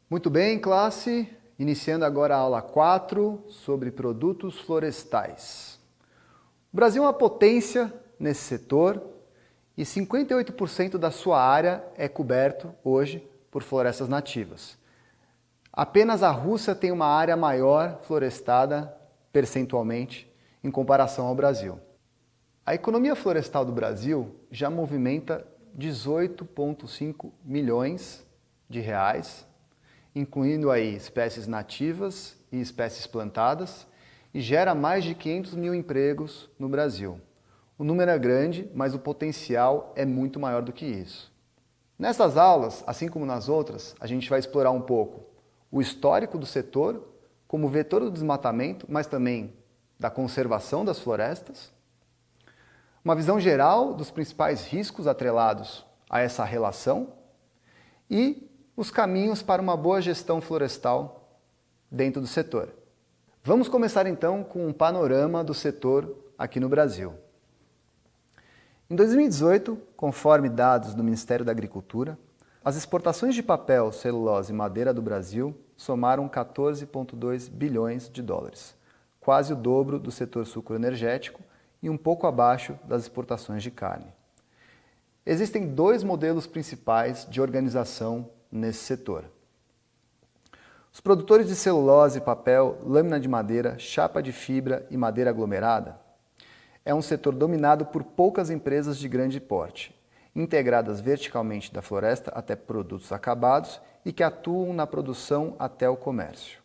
Muito bem, classe. Iniciando agora a aula 4 sobre produtos florestais. O Brasil é uma potência nesse setor e 58% da sua área é coberto hoje por florestas nativas. Apenas a Rússia tem uma área maior florestada percentualmente em comparação ao Brasil. A economia florestal do Brasil já movimenta 18,5 milhões de reais, incluindo aí espécies nativas e espécies plantadas, e gera mais de 500 mil empregos no Brasil. O número é grande, mas o potencial é muito maior do que isso. Nessas aulas, assim como nas outras, a gente vai explorar um pouco o histórico do setor, como vetor do desmatamento, mas também da conservação das florestas, uma visão geral dos principais riscos atrelados a essa relação e os caminhos para uma boa gestão florestal dentro do setor. Vamos começar então com um panorama do setor aqui no Brasil. Em 2018, conforme dados do Ministério da Agricultura, as exportações de papel, celulose e madeira do Brasil somaram 14,2 bilhões de dólares, quase o dobro do setor sucroenergético e um pouco abaixo das exportações de carne. Existem dois modelos principais de organização nesse setor. Os produtores de celulose, papel, lâmina de madeira, chapa de fibra e madeira aglomerada é um setor dominado por poucas empresas de grande porte, integradas verticalmente da floresta até produtos acabados e que atuam na produção até o comércio.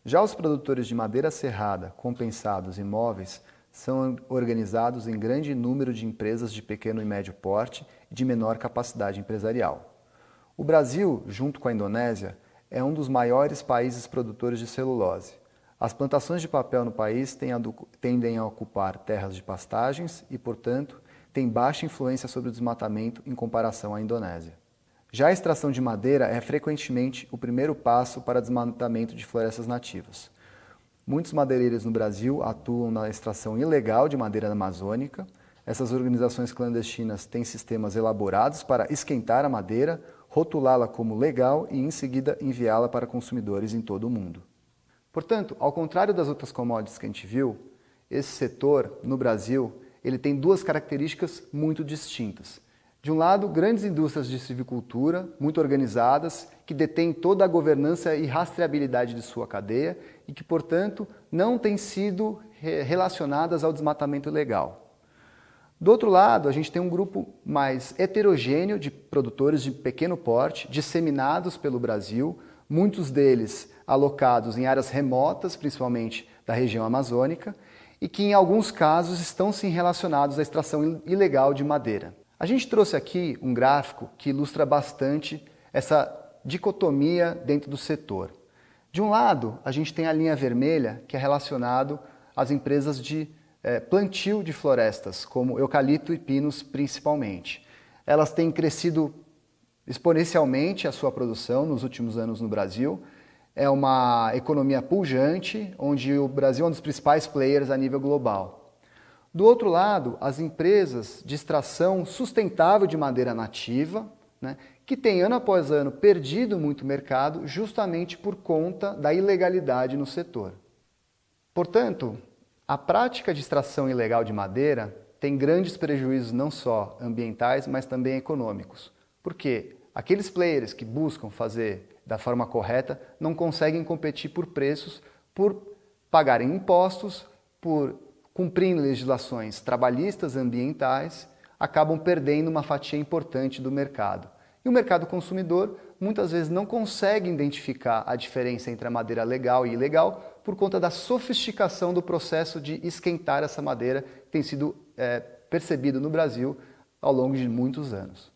Já os produtores de madeira serrada, compensados e móveis são organizados em grande número de empresas de pequeno e médio porte e de menor capacidade empresarial. O Brasil, junto com a Indonésia, é um dos maiores países produtores de celulose. As plantações de papel no país tendem a ocupar terras de pastagens e, portanto, têm baixa influência sobre o desmatamento em comparação à Indonésia. Já a extração de madeira é frequentemente o primeiro passo para desmatamento de florestas nativas. Muitos madeireiros no Brasil atuam na extração ilegal de madeira amazônica. Essas organizações clandestinas têm sistemas elaborados para esquentar a madeira, rotulá-la como legal e, em seguida, enviá-la para consumidores em todo o mundo. Portanto, ao contrário das outras commodities que a gente viu, esse setor, no Brasil, ele tem duas características muito distintas. De um lado, grandes indústrias de silvicultura, muito organizadas, que detêm toda a governança e rastreabilidade de sua cadeia e que, portanto, não têm sido relacionadas ao desmatamento ilegal. Do outro lado, a gente tem um grupo mais heterogêneo de produtores de pequeno porte, disseminados pelo Brasil, muitos deles alocados em áreas remotas, principalmente da região amazônica, e que em alguns casos estão sim relacionados à extração ilegal de madeira. A gente trouxe aqui um gráfico que ilustra bastante essa dicotomia dentro do setor. De um lado, a gente tem a linha vermelha, que é relacionado às empresas de plantio de florestas, como eucalipto e pinos principalmente. Elas têm crescido exponencialmente a sua produção nos últimos anos no Brasil. É uma economia pujante, onde o Brasil é um dos principais players a nível global. Do outro lado, as empresas de extração sustentável de madeira nativa, que têm ano após ano perdido muito mercado justamente por conta da ilegalidade no setor. Portanto, a prática de extração ilegal de madeira tem grandes prejuízos não só ambientais, mas também econômicos. Porque aqueles players que buscam fazer da forma correta não conseguem competir por preços, por pagarem impostos, por cumprirem legislações trabalhistas, ambientais, acabam perdendo uma fatia importante do mercado. E o mercado consumidor muitas vezes não consegue identificar a diferença entre a madeira legal e ilegal por conta da sofisticação do processo de esquentar essa madeira que tem sido percebido no Brasil ao longo de muitos anos.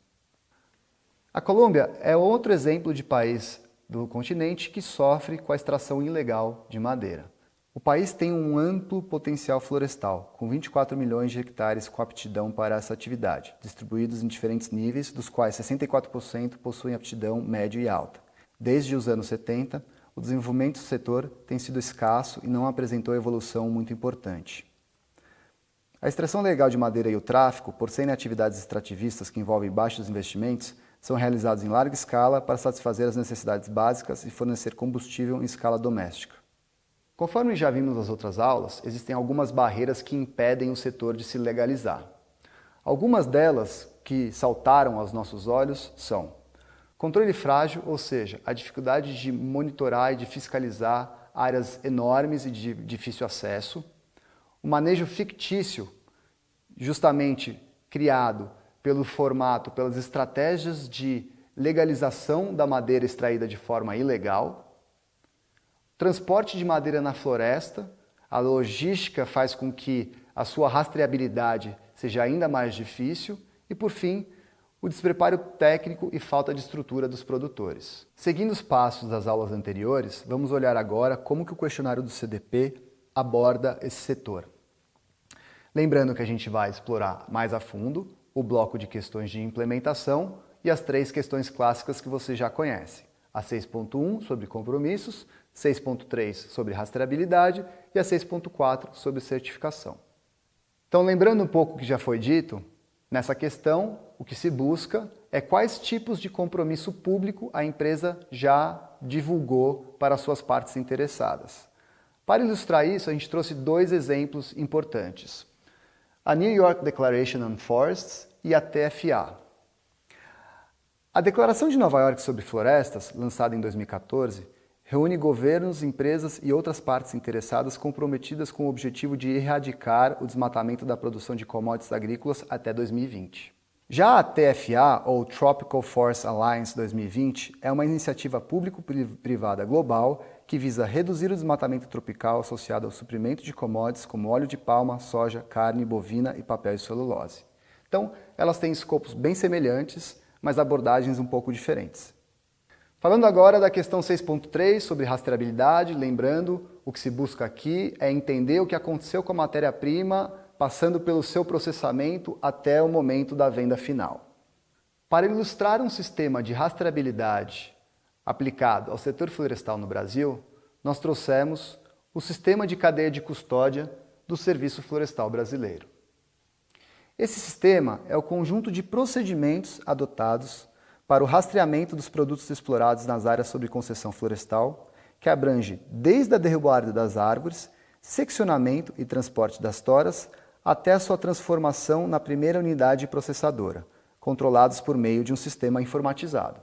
A Colômbia é outro exemplo de país do continente que sofre com a extração ilegal de madeira. O país tem um amplo potencial florestal, com 24 milhões de hectares com aptidão para essa atividade, distribuídos em diferentes níveis, dos quais 64% possuem aptidão média e alta. Desde os anos 70, o desenvolvimento do setor tem sido escasso e não apresentou evolução muito importante. A extração legal de madeira e o tráfico, por serem atividades extrativistas que envolvem baixos investimentos, são realizados em larga escala para satisfazer as necessidades básicas e fornecer combustível em escala doméstica. Conforme já vimos nas outras aulas, existem algumas barreiras que impedem o setor de se legalizar. Algumas delas que saltaram aos nossos olhos são controle frágil, ou seja, a dificuldade de monitorar e de fiscalizar áreas enormes e de difícil acesso, o manejo fictício, justamente criado pelo formato, pelas estratégias de legalização da madeira extraída de forma ilegal, transporte de madeira na floresta, a logística faz com que a sua rastreabilidade seja ainda mais difícil e, por fim, o despreparo técnico e falta de estrutura dos produtores. Seguindo os passos das aulas anteriores, vamos olhar agora como que o questionário do CDP aborda esse setor. Lembrando que a gente vai explorar mais a fundo o bloco de questões de implementação e as 3 questões clássicas que você já conhece. A 6.1 sobre compromissos, 6.3 sobre rastreabilidade e a 6.4 sobre certificação. Então, lembrando um pouco o que já foi dito, nessa questão o que se busca é quais tipos de compromisso público a empresa já divulgou para suas partes interessadas. Para ilustrar isso, a gente trouxe 2 exemplos importantes. A New York Declaration on Forests e a TFA. A Declaração de Nova York sobre Florestas, lançada em 2014, reúne governos, empresas e outras partes interessadas comprometidas com o objetivo de erradicar o desmatamento da produção de commodities agrícolas até 2020. Já a TFA, ou Tropical Forest Alliance 2020, é uma iniciativa público-privada global que visa reduzir o desmatamento tropical associado ao suprimento de commodities como óleo de palma, soja, carne bovina e papel e celulose. Então, elas têm escopos bem semelhantes, mas abordagens um pouco diferentes. Falando agora da questão 6.3 sobre rastreabilidade, lembrando, o que se busca aqui é entender o que aconteceu com a matéria-prima, passando pelo seu processamento até o momento da venda final. Para ilustrar um sistema de rastreabilidade aplicado ao setor florestal no Brasil, nós trouxemos o sistema de cadeia de custódia do Serviço Florestal Brasileiro. Esse sistema é o conjunto de procedimentos adotados para o rastreamento dos produtos explorados nas áreas sob concessão florestal, que abrange desde a derrubada das árvores, seccionamento e transporte das toras, até a sua transformação na primeira unidade processadora, controlados por meio de um sistema informatizado.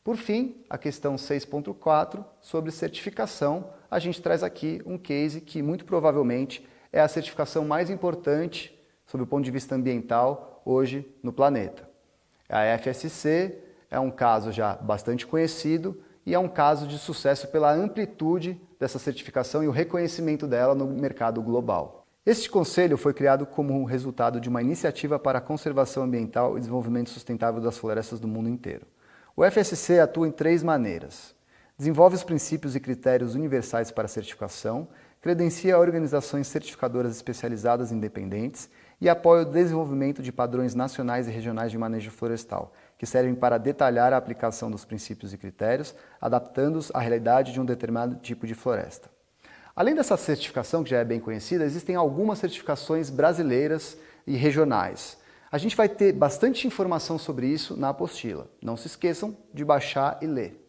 Por fim, a questão 6.4, sobre certificação, a gente traz aqui um case que muito provavelmente é a certificação mais importante sob o ponto de vista ambiental hoje no planeta. A FSC é um caso já bastante conhecido e é um caso de sucesso pela amplitude dessa certificação e o reconhecimento dela no mercado global. Este conselho foi criado como resultado de uma iniciativa para a conservação ambiental e desenvolvimento sustentável das florestas do mundo inteiro. O FSC atua em 3 maneiras. Desenvolve os princípios e critérios universais para a certificação, credencia organizações certificadoras especializadas independentes e apoia o desenvolvimento de padrões nacionais e regionais de manejo florestal, que servem para detalhar a aplicação dos princípios e critérios, adaptando-os à realidade de um determinado tipo de floresta. Além dessa certificação, que já é bem conhecida, existem algumas certificações brasileiras e regionais. A gente vai ter bastante informação sobre isso na apostila. Não se esqueçam de baixar e ler.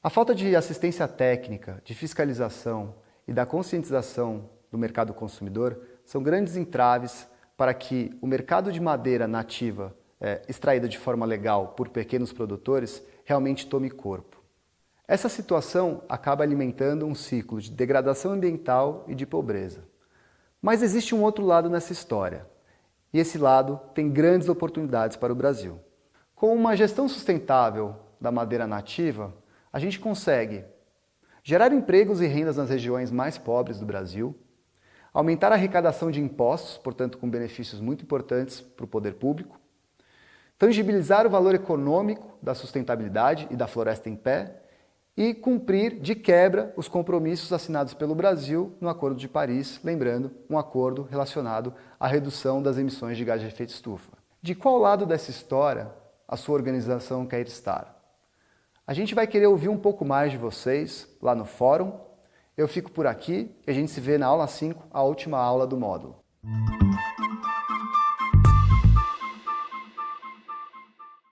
A falta de assistência técnica, de fiscalização e da conscientização do mercado consumidor são grandes entraves para que o mercado de madeira nativa extraída de forma legal por pequenos produtores realmente tome corpo. Essa situação acaba alimentando um ciclo de degradação ambiental e de pobreza. Mas existe um outro lado nessa história, e esse lado tem grandes oportunidades para o Brasil. Com uma gestão sustentável da madeira nativa, a gente consegue gerar empregos e rendas nas regiões mais pobres do Brasil, aumentar a arrecadação de impostos, portanto com benefícios muito importantes para o poder público, tangibilizar o valor econômico da sustentabilidade e da floresta em pé, e cumprir, de quebra, os compromissos assinados pelo Brasil no Acordo de Paris, lembrando, um acordo relacionado à redução das emissões de gás de efeito estufa. De qual lado dessa história a sua organização quer estar? A gente vai querer ouvir um pouco mais de vocês lá no fórum. Eu fico por aqui e a gente se vê na aula 5, a última aula do módulo.